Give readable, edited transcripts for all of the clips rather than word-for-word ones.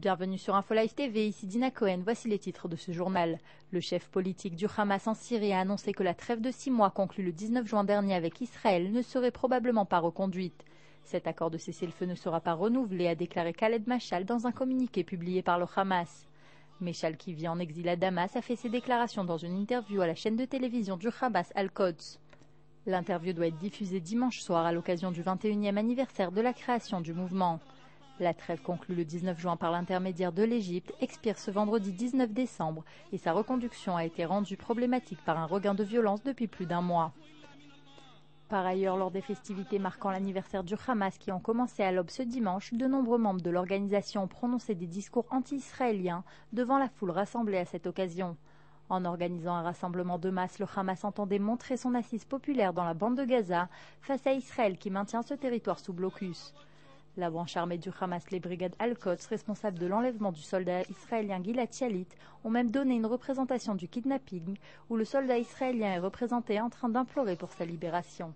Bienvenue sur InfoLive TV, ici Dina Cohen, voici les titres de ce journal. Le chef politique du Hamas en Syrie a annoncé que la trêve de 6 mois conclue le 19 juin dernier avec Israël ne serait probablement pas reconduite. Cet accord de cessez-le-feu ne sera pas renouvelé, a déclaré Khaled Mashal dans un communiqué publié par le Hamas. Meshal, qui vit en exil à Damas, a fait ses déclarations dans une interview à la chaîne de télévision du Hamas Al-Quds. L'interview doit être diffusée dimanche soir à l'occasion du 21e anniversaire de la création du mouvement. La trêve conclue le 19 juin par l'intermédiaire de l'Égypte expire ce vendredi 19 décembre et sa reconduction a été rendue problématique par un regain de violence depuis plus d'un mois. Par ailleurs, lors des festivités marquant l'anniversaire du Hamas qui ont commencé à l'aube ce dimanche, de nombreux membres de l'organisation ont prononcé des discours anti-israéliens devant la foule rassemblée à cette occasion. En organisant un rassemblement de masse, le Hamas entendait montrer son assise populaire dans la bande de Gaza face à Israël qui maintient ce territoire sous blocus. La branche armée du Hamas, les brigades Al-Quds, responsables de l'enlèvement du soldat israélien Gilad Shalit, ont même donné une représentation du kidnapping où le soldat israélien est représenté en train d'implorer pour sa libération.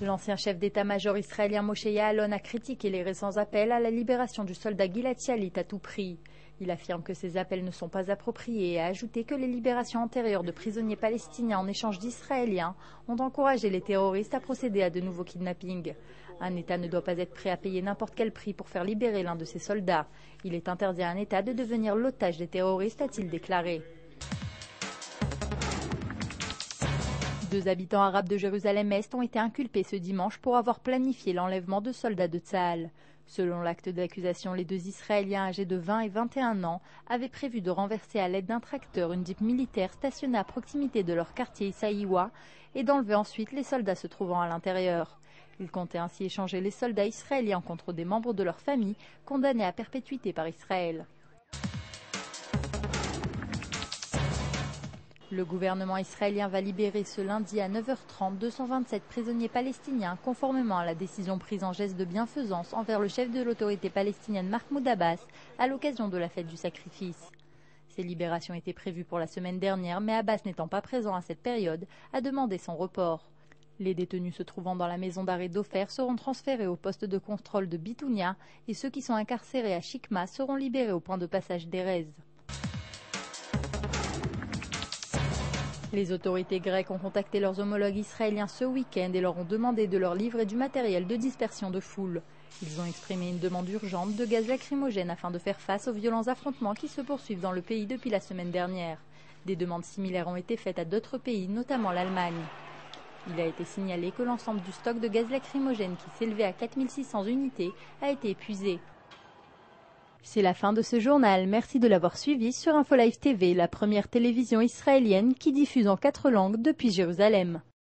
L'ancien chef d'état-major israélien Moshe Ya'alon a critiqué les récents appels à la libération du soldat Gilad Shalit à tout prix. Il affirme que ces appels ne sont pas appropriés et a ajouté que les libérations antérieures de prisonniers palestiniens en échange d'Israéliens ont encouragé les terroristes à procéder à de nouveaux kidnappings. Un État ne doit pas être prêt à payer n'importe quel prix pour faire libérer l'un de ses soldats. Il est interdit à un État de devenir l'otage des terroristes, a-t-il déclaré. Deux habitants arabes de Jérusalem-Est ont été inculpés ce dimanche pour avoir planifié l'enlèvement de soldats de Tsahal. Selon l'acte d'accusation, les deux Israéliens âgés de 20 et 21 ans avaient prévu de renverser à l'aide d'un tracteur une jeep militaire stationnée à proximité de leur quartier Issaïwa et d'enlever ensuite les soldats se trouvant à l'intérieur. Ils comptaient ainsi échanger les soldats israéliens contre des membres de leur famille condamnés à perpétuité par Israël. Le gouvernement israélien va libérer ce lundi à 9h30 227 prisonniers palestiniens conformément à la décision prise en geste de bienfaisance envers le chef de l'autorité palestinienne Mahmoud Abbas à l'occasion de la fête du sacrifice. Ces libérations étaient prévues pour la semaine dernière, mais Abbas n'étant pas présent à cette période, a demandé son report. Les détenus se trouvant dans la maison d'arrêt d'Ofer seront transférés au poste de contrôle de Bitounia et ceux qui sont incarcérés à Shikma seront libérés au point de passage d'Erez. Les autorités grecques ont contacté leurs homologues israéliens ce week-end et leur ont demandé de leur livrer du matériel de dispersion de foule. Ils ont exprimé une demande urgente de gaz lacrymogène afin de faire face aux violents affrontements qui se poursuivent dans le pays depuis la semaine dernière. Des demandes similaires ont été faites à d'autres pays, notamment l'Allemagne. Il a été signalé que l'ensemble du stock de gaz lacrymogène qui s'élevait à 4600 unités a été épuisé. C'est la fin de ce journal, merci de l'avoir suivi sur InfoLive TV, la première télévision israélienne qui diffuse en 4 langues depuis Jérusalem.